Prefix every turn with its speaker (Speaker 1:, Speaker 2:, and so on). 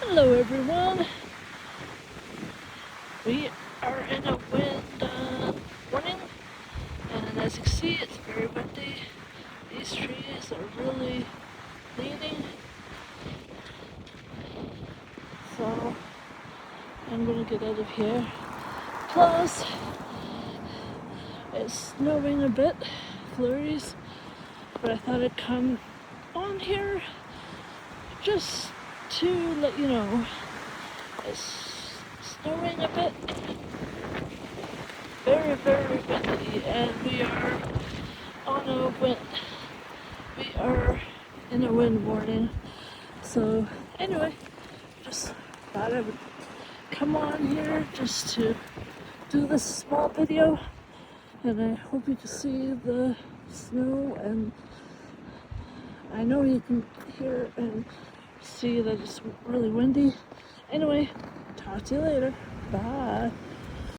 Speaker 1: Hello everyone, we are in a wind warning, and as you can see it's very windy. These trees are really leaning, so I'm gonna get out of here. Plus it's snowing a bit, flurries, but I thought I'd come on here just to let you know it's snowing a bit, very windy, and we are in a wind warning. So anyway, just thought I would come on here just to do this small video, and I hope you can see the snow, and I know you can hear and see that it's really windy. Anyway, talk to you later. Bye.